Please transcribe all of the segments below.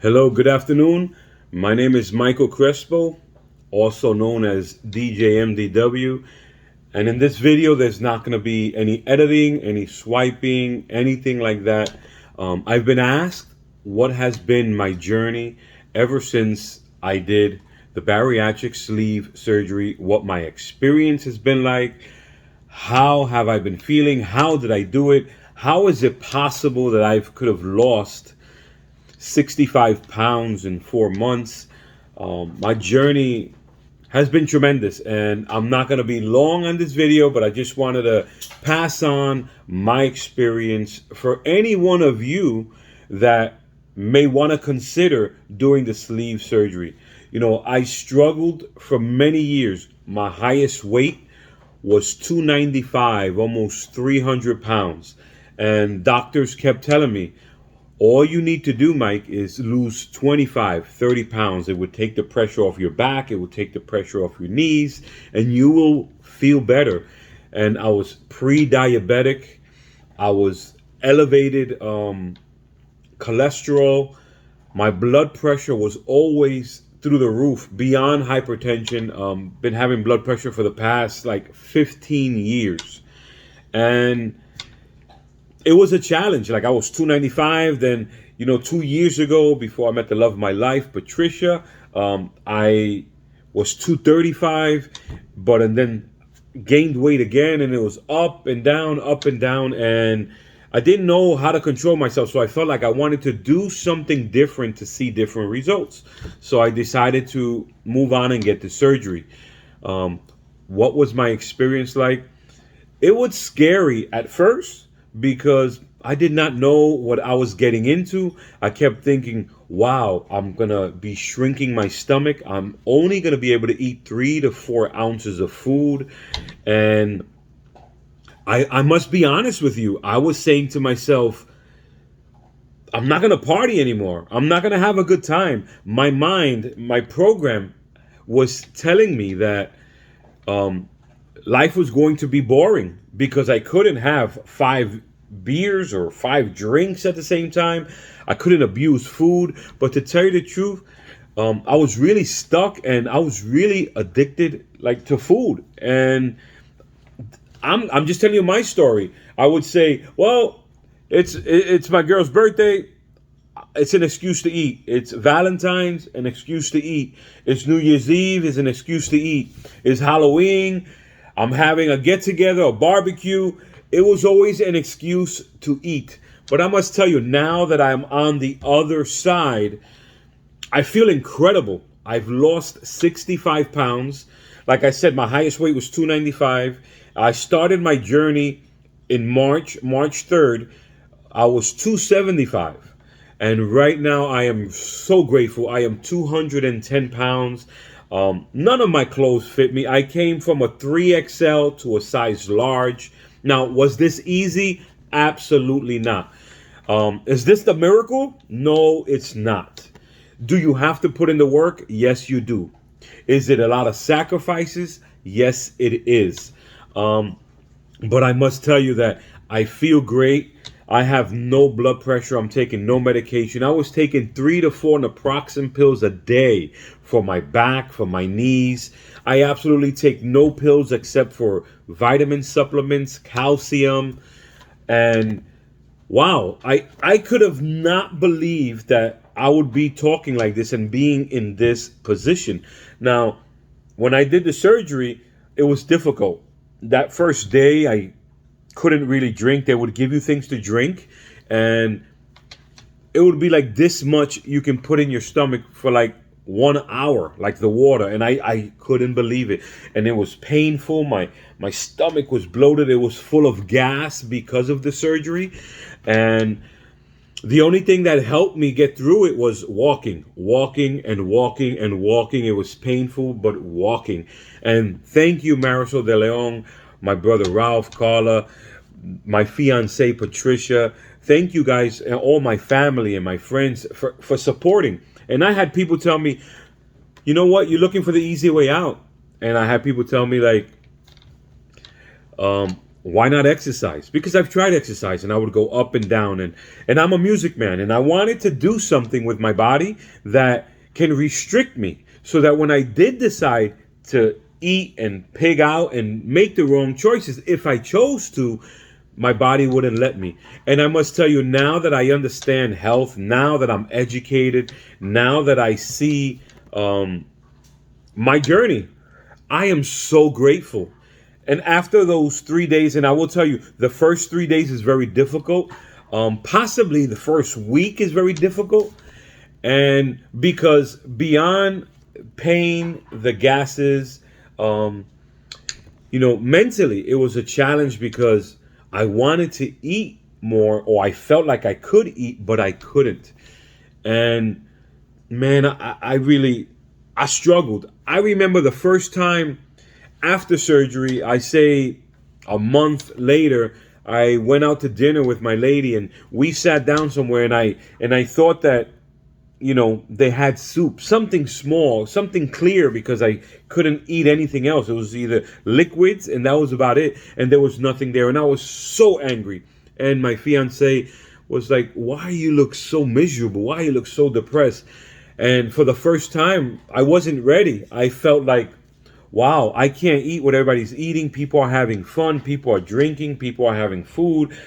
Hello, good afternoon. My name is Michael Crespo, also known as DJMDW. And in this video, there's not going to be any editing, any swiping, anything like that. I've been asked what has been my journey ever since I did the bariatric sleeve surgery, what my experience has been like, how have I been feeling, how did I do it, how is it possible that I could have lost 65 pounds in 4 months. My journey has been tremendous, and I'm not going to be long on this video, but I just wanted to pass on my experience for any one of you that may want to consider doing the sleeve surgery. I struggled for many years. My highest weight was 295, almost 300 pounds. And doctors kept telling me, all you need to do, Mike, is lose 25, 30 pounds. It would take the pressure off your back. It would take the pressure off your knees, and you will feel better. And I was pre-diabetic. I was elevated cholesterol. My blood pressure was always through the roof, beyond hypertension. Been having blood pressure for the past like 15 years. And it was a challenge. Like, I was 295. Then, 2 years ago, before I met the love of my life, Patricia, I was 235, and then gained weight again, and it was up and down, up and down. And I didn't know how to control myself. So I felt like I wanted to do something different to see different results. So I decided to move on and get the surgery. What was my experience like? It was scary at first, because I did not know what I was getting into. I kept thinking, wow, I'm going to be shrinking my stomach. I'm only going to be able to eat 3 to 4 ounces of food. And I must be honest with you. I was saying to myself, I'm not going to party anymore. I'm not going to have a good time. My mind, my program was telling me that life was going to be boring, because I couldn't have 5 beers or 5 drinks at the same time. I couldn't abuse food. But to tell you the truth, I was really stuck, and I was really addicted, like, to food. And I'm just telling you my story. I would say, well, it's my girl's birthday. It's an excuse to eat. It's Valentine's, an excuse to eat. It's New Year's Eve, is an excuse to eat. It's Halloween, I'm having a get-together, a barbecue. It was always an excuse to eat. But I must tell you, now that I'm on the other side, I feel incredible. I've lost 65 pounds. Like I said, my highest weight was 295. I started my journey in March 3rd. I was 275. And right now, I am so grateful. I am 210 pounds. None of my clothes fit me. I came from a 3XL to a size large. Now, was this easy? Absolutely not. Is this the miracle? No, it's not. Do you have to put in the work? Yes, you do. Is it a lot of sacrifices? Yes, it is. But I must tell you that I feel great. I have no blood pressure. I'm taking no medication. I was taking 3 to 4 naproxen pills a day for my back, for my knees. I absolutely take no pills except for vitamin supplements, calcium. And wow, I could have not believed that I would be talking like this and being in this position. Now, when I did the surgery, it was difficult. That first day, I couldn't really drink. They would give you things to drink, and it would be like this much you can put in your stomach for like 1 hour, like the water. And I couldn't believe it. And it was painful. My stomach was bloated. It was full of gas because of the surgery. And the only thing that helped me get through it was walking. It was painful, but walking. And thank you, Marisol de Leon, my brother Ralph, Carla, my fiance Patricia. Thank you guys, and all my family and my friends for supporting. And I had people tell me, you know what, you're looking for the easy way out. And I had people tell me, like, why not exercise? Because I've tried exercise and I would go up and down, and I'm a music man, and I wanted to do something with my body that can restrict me so that when I did decide to eat and pig out and make the wrong choices, if I chose to, my body wouldn't let me. And I must tell you, now that I understand health, now that I'm educated, now that I see my journey, I am so grateful. And after those 3 days, and I will tell you, the first 3 days is very difficult. Possibly the first week is very difficult. And because beyond pain, the gases, mentally, it was a challenge because I wanted to eat more, or I felt like I could eat, but I couldn't. And man, I struggled. I remember the first time after surgery, I say a month later, I went out to dinner with my lady and we sat down somewhere, and I thought that, they had soup, something small, something clear, because I couldn't eat anything else. It was either liquids and that was about it. And there was nothing there. And I was so angry. And my fiance was like, why you look so miserable? Why you look so depressed? And for the first time, I wasn't ready. I felt like, wow, I can't eat what everybody's eating. People are having fun. People are drinking. People are having food.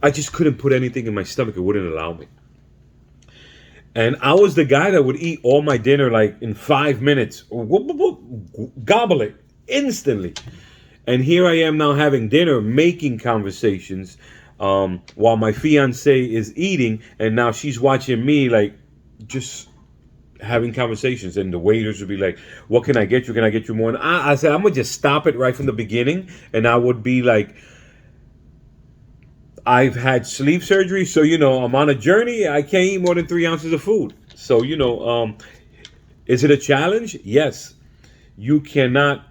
I just couldn't put anything in my stomach. It wouldn't allow me. And I was the guy that would eat all my dinner like in 5 minutes, gobble it instantly. And here I am now having dinner, making conversations, while my fiance is eating, and now she's watching me like just having conversations, and the waiters would be like, what can I get you? Can I get you more? And I said, I'm gonna just stop it right from the beginning. And I would be like, I've had sleeve surgery, so I'm on a journey. I can't eat more than 3 ounces of food. So is it a challenge? Yes. You cannot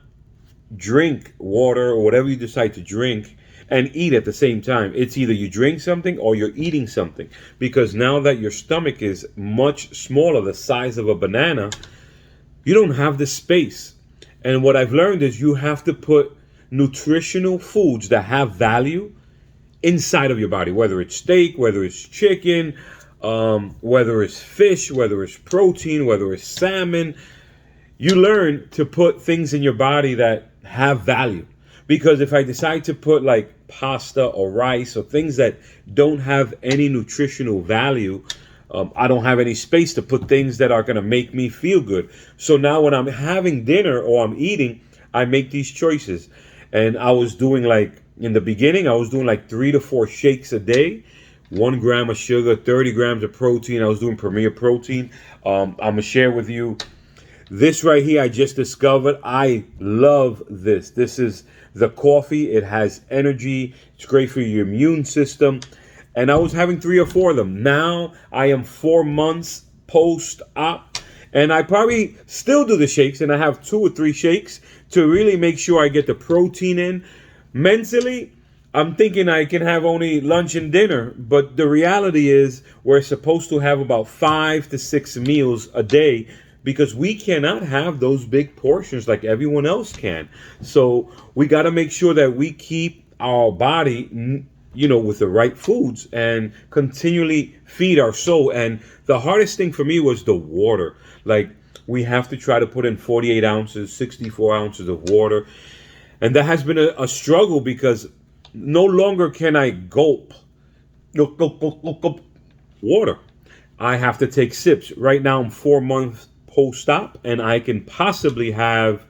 drink water or whatever you decide to drink and eat at the same time. It's either you drink something or you're eating something, because now that your stomach is much smaller, the size of a banana, you don't have the space. And what I've learned is you have to put nutritional foods that have value inside of your body, whether it's steak, whether it's chicken, whether it's fish, whether it's protein, whether it's salmon. You learn to put things in your body that have value. Because if I decide to put like pasta or rice or things that don't have any nutritional value, I don't have any space to put things that are going to make me feel good. So now when I'm having dinner or I'm eating, I make these choices. And I was doing in the beginning, I was doing 3 to 4 shakes a day, 1 gram of sugar, 30 grams of protein. I was doing Premier Protein. I'm going to share with you this right here. I just discovered. I love this. This is the coffee. It has energy. It's great for your immune system. And I was having 3 or 4 of them. Now I am 4 months post-op. And I probably still do the shakes. And I have 2 or 3 shakes to really make sure I get the protein in. Mentally, I'm thinking I can have only lunch and dinner, but the reality is we're supposed to have about 5 to 6 meals a day, because we cannot have those big portions like everyone else can. So we got to make sure that we keep our body, with the right foods and continually feed our soul. And the hardest thing for me was the water. We have to try to put in 48 ounces, 64 ounces of water. And that has been a struggle, because no longer can I gulp water. I have to take sips. Right now I'm 4 months post-op, and I can possibly have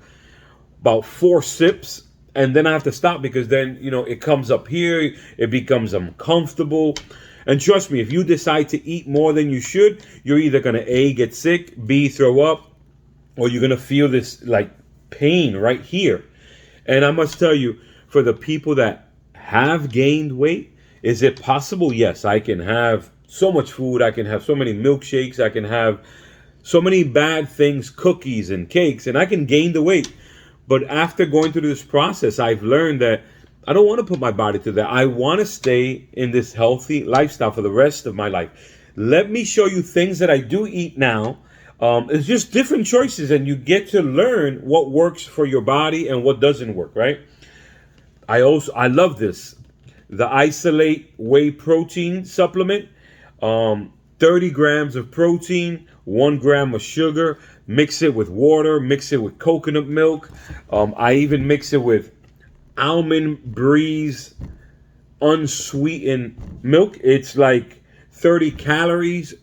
about 4 sips, and then I have to stop, because then, it comes up here, it becomes uncomfortable. And trust me, if you decide to eat more than you should, you're either going to A, get sick, B, throw up, or you're going to feel this pain right here. And I must tell you, for the people that have gained weight, is it possible? Yes, I can have so much food. I can have so many milkshakes. I can have so many bad things, cookies and cakes, and I can gain the weight. But after going through this process, I've learned that I don't want to put my body through that. I want to stay in this healthy lifestyle for the rest of my life. Let me show you things that I do eat now. It's just different choices, and you get to learn what works for your body and what doesn't work, right? I love this. The Isolate Whey Protein Supplement. 30 grams of protein, 1 gram of sugar. Mix it with water. Mix it with coconut milk. I even mix it with Almond Breeze unsweetened milk. It's like 30 calories.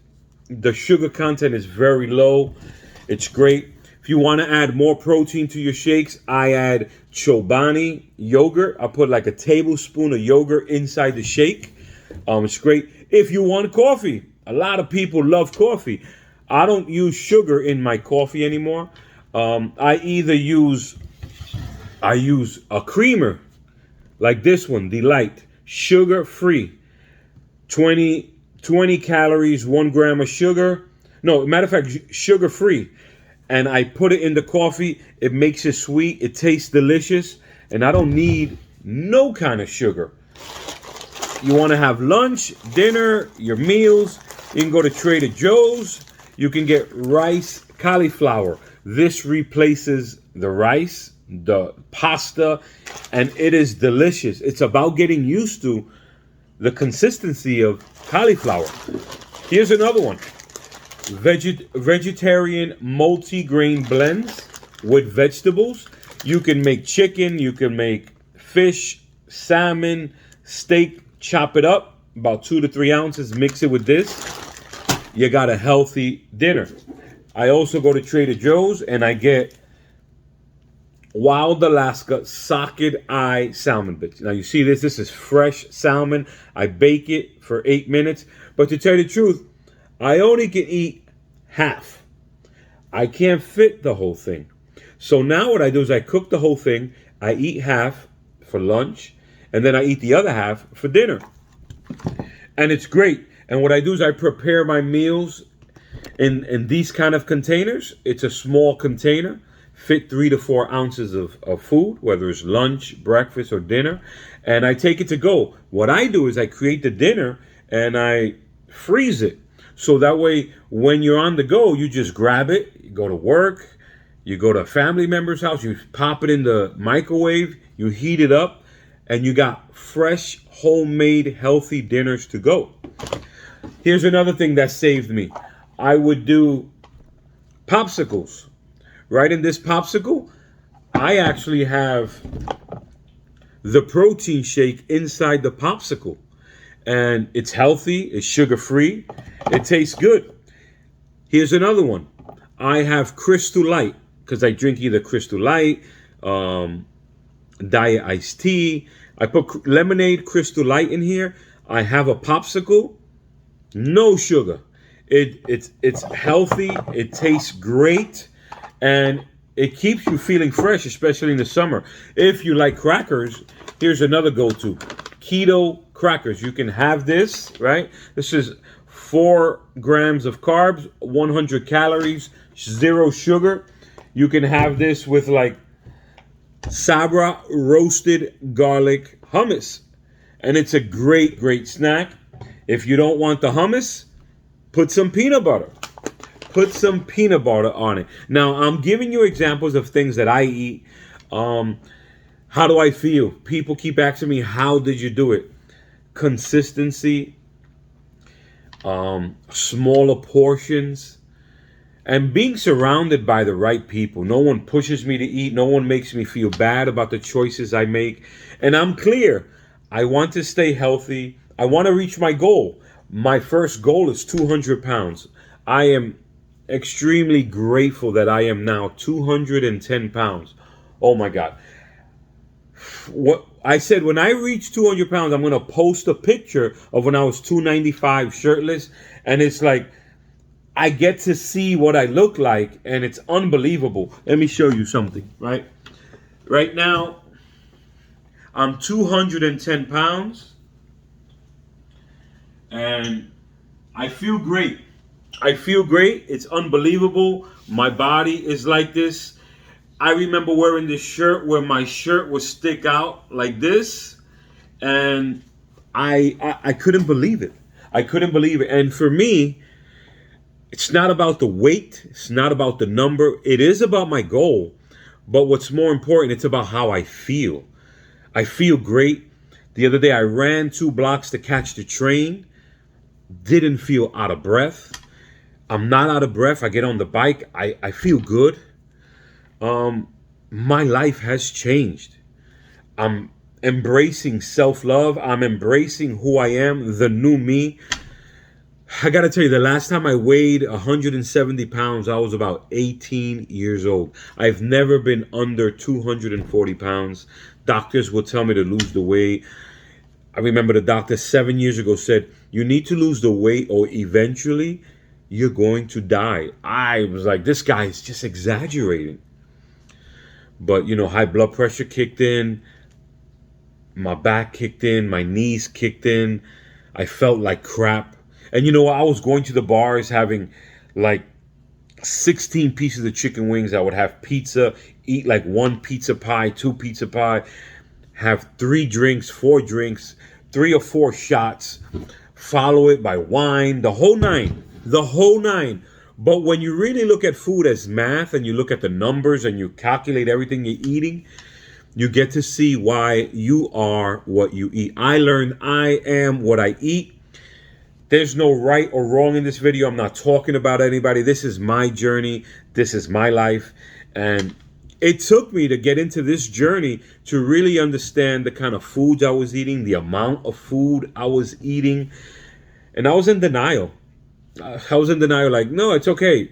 The sugar content is very low. It's great. If you want to add more protein to your shakes, I add Chobani yogurt. I put like a tablespoon of yogurt inside the shake. It's great. If you want coffee, a lot of people love coffee. I don't use sugar in my coffee anymore. I use a creamer like this one, Delight, sugar free, 20 calories, 1 gram of sugar. No, matter of fact, sugar free. And I put it in the coffee. It makes it sweet. It tastes delicious. And I don't need no kind of sugar. You want to have lunch, dinner, your meals. You can go to Trader Joe's. You can get rice cauliflower. This replaces the rice, the pasta, and it is delicious. It's about getting used to the consistency of cauliflower. Here's another one. Vegetarian multi-grain blends with vegetables. You can make chicken, you can make fish, salmon, steak, chop it up, about 2 to 3 ounces, mix it with this. You got a healthy dinner. I also go to Trader Joe's and I get Wild Alaska socket eye salmon bits. Now you see this is fresh salmon. I bake it for 8 minutes. But to tell you the truth, I only can eat half. I can't fit the whole thing. So now what I do is I cook the whole thing. I eat half for lunch. And then I eat the other half for dinner. And it's great. And what I do is I prepare my meals in these kind of containers. It's a small container. Fit 3 to 4 ounces of food, whether it's lunch, breakfast, or dinner. And I take it to go. What I do is I create the dinner and I freeze it. So that way, when you're on the go, you just grab it, you go to work, you go to a family member's house, you pop it in the microwave, you heat it up, and you got fresh, homemade, healthy dinners to go. Here's another thing that saved me. I would do popsicles. Right in this popsicle, I actually have the protein shake inside the popsicle. And it's healthy, it's sugar-free, it tastes good. Here's another one. I have Crystal Light, because I drink either Crystal Light, Diet Iced Tea. I put lemonade Crystal Light in here. I have a popsicle, no sugar. It's healthy, it tastes great, and it keeps you feeling fresh, especially in the summer. If you like crackers, here's another go-to. Keto crackers. You can have this, right? This is 4 grams of carbs, 100 calories, 0 sugar. You can have this with like Sabra roasted garlic hummus. And it's a great, great snack. If you don't want the hummus, put some peanut butter. Put some peanut butter on it. Now, I'm giving you examples of things that I eat. How do I feel? People keep asking me, how did you do it? Consistency, smaller portions, and being surrounded by the right people. No one pushes me to eat. No one makes me feel bad about the choices I make. And I'm clear. I want to stay healthy. I want to reach my goal. My first goal is 200 pounds. I am extremely grateful that I am now 210 pounds. Oh my God. What I said, when I reach 200 pounds, I'm going to post a picture of when I was 295 shirtless. And it's like, I get to see what I look like, and it's unbelievable. Let me show you something, right? Right now, I'm 210 pounds, and I feel great. I feel great. It's unbelievable. My body is like this. I remember wearing this shirt where my shirt would stick out like this, and I couldn't believe it. I couldn't believe it. And for me, it's not about the weight. It's not about the number. It is about my goal. But what's more important, it's about how I feel. I feel great. The other day I ran 2 blocks to catch the train. Didn't feel out of breath. I'm not out of breath. I get on the bike. I feel good. My life has changed. I'm embracing self-love. I'm embracing who I am, the new me. I got to tell you, the last time I weighed 170 pounds, I was about 18 years old. I've never been under 240 pounds. Doctors will tell me to lose the weight. I remember the doctor 7 years ago said, you need to lose the weight or eventually you're going to die. I was like, this guy is just exaggerating. But, you know, high blood pressure kicked in. My back kicked in. My knees kicked in. I felt like crap. And you know, I was going to the bars having like 16 pieces of chicken wings. I would have pizza, eat like 1 pizza pie, 2 pizza pie, have 3 drinks, 4 drinks, 3 or 4 shots, follow it by wine, the whole nine. But when you really look at food as math and you look at the numbers and you calculate everything you're eating, you get to see why you are what you eat. I learned I am what I eat. There's no right or wrong in this video. I'm not talking about anybody. This is my journey. This is my life. And it took me to get into this journey to really understand the kind of foods I was eating, the amount of food I was eating. And I was in denial. I was in denial like, no, it's okay.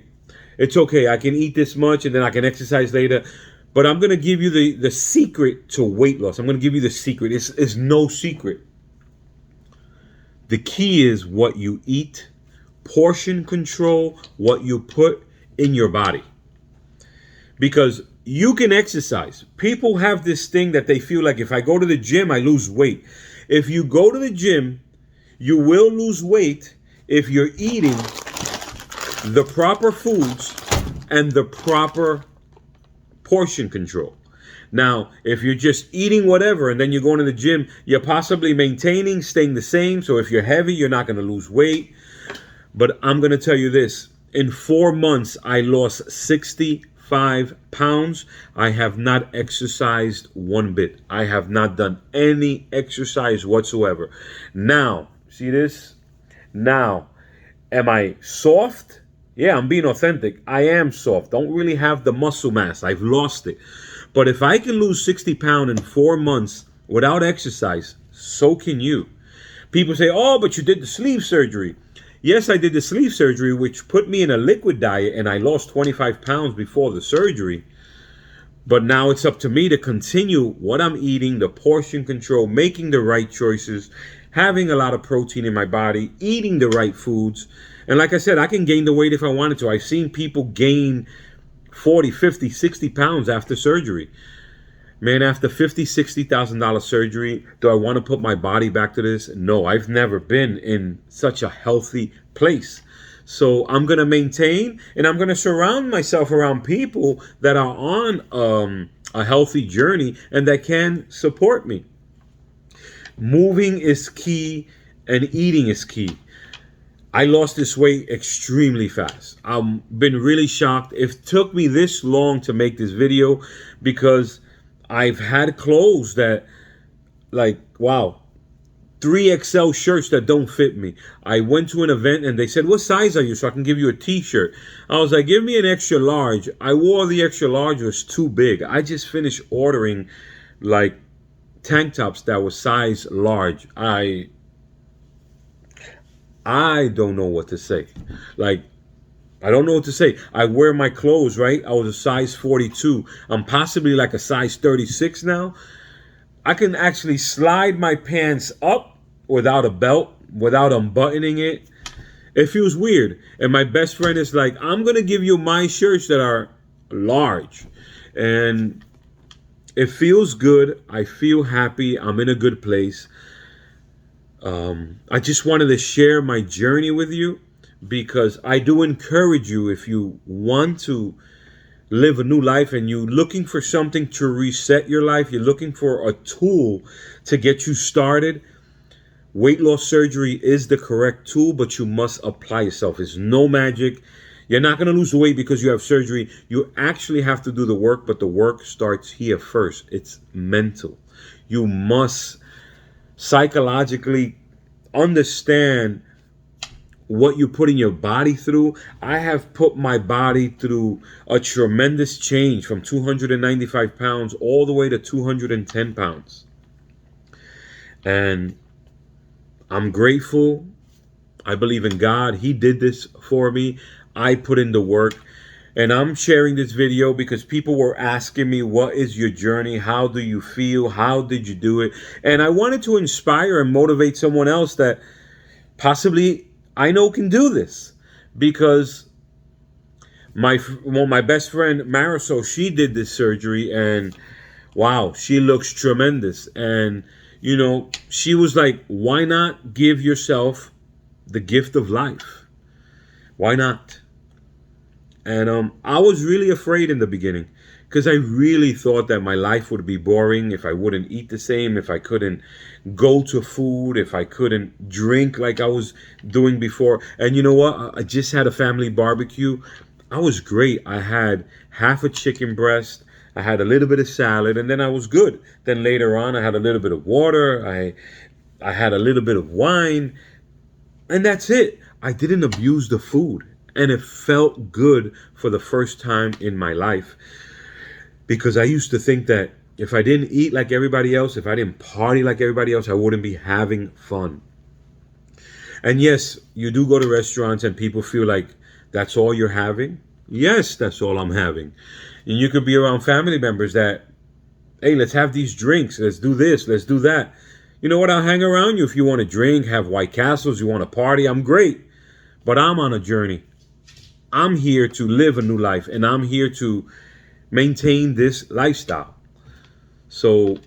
It's okay. I can eat this much and then I can exercise later. But I'm going to give you the secret to weight loss. I'm going to give you the secret. It's no secret. The key is what you eat, portion control, what you put in your body. Because you can exercise. People have this thing that they feel like if I go to the gym, I lose weight. If you go to the gym, you will lose weight if you're eating the proper foods and the proper portion control. Now, if you're just eating whatever and then you're going to the gym, you're possibly maintaining, staying the same. So if you're heavy, you're not going to lose weight. But I'm going to tell you this. In 4 months, I lost 65 pounds. I have not exercised one bit. I have not done any exercise whatsoever. Now, see this? Now, am I soft? Yeah, I'm being authentic. I am soft. Don't really have the muscle mass. I've lost it. But if I can lose 60 pounds in 4 months without exercise, so can you. People say, oh, but you did the sleeve surgery. Yes, I did the sleeve surgery, which put me in a liquid diet, and I lost 25 pounds before the surgery. But now it's up to me to continue what I'm eating, the portion control, making the right choices, having a lot of protein in my body, eating the right foods. And like I said, I can gain the weight if I wanted to. I've seen people gain 40, 50, 60 pounds after surgery. Man, after $50,000, $60,000 surgery, do I want to put my body back to this? No, I've never been in such a healthy place. So I'm going to maintain, and I'm going to surround myself around people that are on a healthy journey and that can support me. Moving is key and eating is key. I lost this weight extremely fast. I've been really shocked. It took me this long to make this video because I've had clothes that, like, wow, 3XL shirts that don't fit me. I went to an event and they said, what size are you so I can give you a t-shirt? I was like, give me an extra large. I wore the extra large. It was too big. I just finished ordering like tank tops that were size large. I don't know what to say. Like, I don't know what to say. I wear my clothes, right? I was a size 42. I'm possibly like a size 36 now. I can actually slide my pants up without a belt, without unbuttoning it. It feels weird. And my best friend is like, I'm going to give you my shirts that are large. And it feels good. I feel happy. I'm in a good place. I just wanted to share my journey with you because I do encourage you, if you want to live a new life and you're looking for something to reset your life, you're looking for a tool to get you started, weight loss surgery is the correct tool, but you must apply yourself. It's no magic. You're not going to lose the weight because you have surgery. You actually have to do the work, but the work starts here first. It's mental. You must psychologically understand what you're putting your body through. I have put my body through a tremendous change from 295 pounds all the way to 210 pounds. And I'm grateful. I believe in God. He did this for me. I put in the work. And I'm sharing this video because people were asking me, what is your journey? How do you feel? How did you do it? And I wanted to inspire and motivate someone else that possibly I know can do this. Because my best friend Marisol, she did this surgery, and wow, she looks tremendous. And you know, she was like, why not give yourself the gift of life? Why not? And I was really afraid in the beginning because I really thought that my life would be boring if I wouldn't eat the same, if I couldn't go to food, if I couldn't drink like I was doing before. And you know what? I just had a family barbecue. I was great. I had half a chicken breast. I had a little bit of salad, and then I was good. Then later on, I had a little bit of water. I had a little bit of wine, and that's it. I didn't abuse the food. And it felt good for the first time in my life, because I used to think that if I didn't eat like everybody else, if I didn't party like everybody else, I wouldn't be having fun. And yes, you do go to restaurants and people feel like that's all you're having. Yes, that's all I'm having. And you could be around family members that, hey, let's have these drinks. Let's do this. Let's do that. You know what? I'll hang around you if you want to drink, have White Castles, you want to party. I'm great. But I'm on a journey. I'm here to live a new life, and I'm here to maintain this lifestyle. So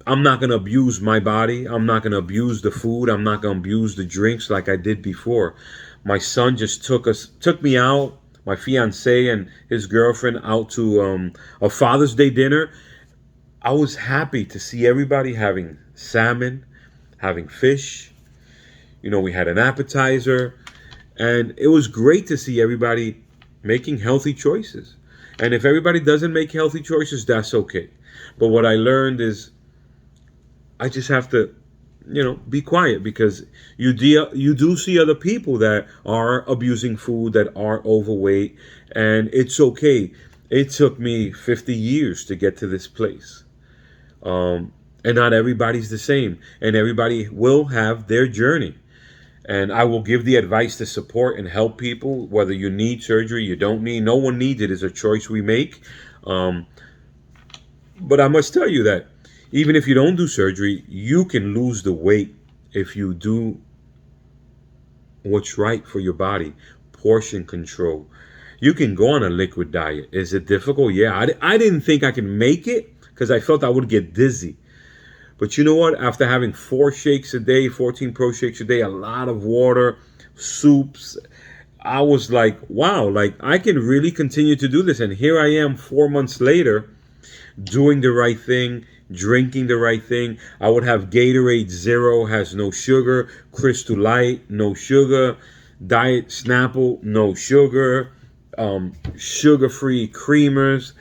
I'm not going to abuse my body. I'm not going to abuse the food. I'm not going to abuse the drinks like I did before. My son just took me out, my fiance and his girlfriend, out to a Father's Day dinner. I was happy to see everybody having salmon, having fish. You know, we had an appetizer. And it was great to see everybody making healthy choices. And if everybody doesn't make healthy choices, that's okay. But what I learned is I just have to, be quiet, because you do see other people that are abusing food, that are overweight, and it's okay. It took me 50 years to get to this place. And not everybody's the same. And everybody will have their journey. And I will give the advice to support and help people, whether you need surgery, you don't need. No one needs it. It's a choice we make. But I must tell you that even if you don't do surgery, you can lose the weight if you do what's right for your body. Portion control. You can go on a liquid diet. Is it difficult? Yeah. I didn't think I could make it because I felt I would get dizzy. But you know what? After having 4 shakes a day, 14 Pro shakes a day, a lot of water, soups, I was like, wow, like I can really continue to do this. And here I am 4 months later, doing the right thing, drinking the right thing. I would have Gatorade Zero, has no sugar, Crystal Light, no sugar, Diet Snapple, no sugar, sugar-free creamers,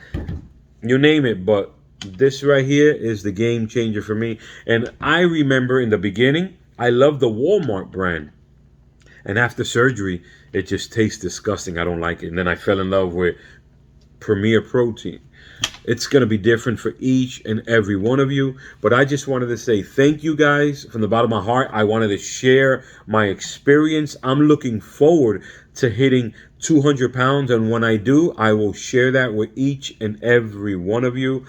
you name it. But this right here is the game changer for me. And I remember in the beginning, I loved the Walmart brand. And after surgery, it just tastes disgusting. I don't like it. And then I fell in love with Premier Protein. It's going to be different for each and every one of you. But I just wanted to say thank you guys from the bottom of my heart. I wanted to share my experience. I'm looking forward to hitting 200 pounds. And when I do, I will share that with each and every one of you.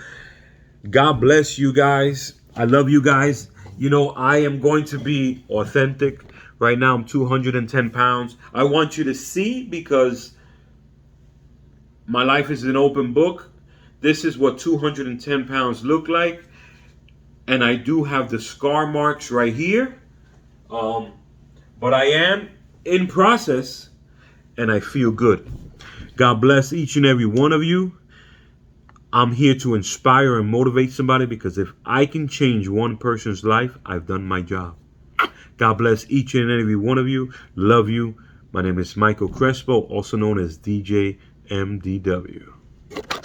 God bless you guys. I love you guys. You know, I am going to be authentic. Right now, I'm 210 pounds. I want you to see, because my life is an open book. This is what 210 pounds look like. And I do have the scar marks right here. But I am in process, and I feel good. God bless each and every one of you. I'm here to inspire and motivate somebody, because if I can change one person's life, I've done my job. God bless each and every one of you. Love you. My name is Michael Crespo, also known as DJ MDW.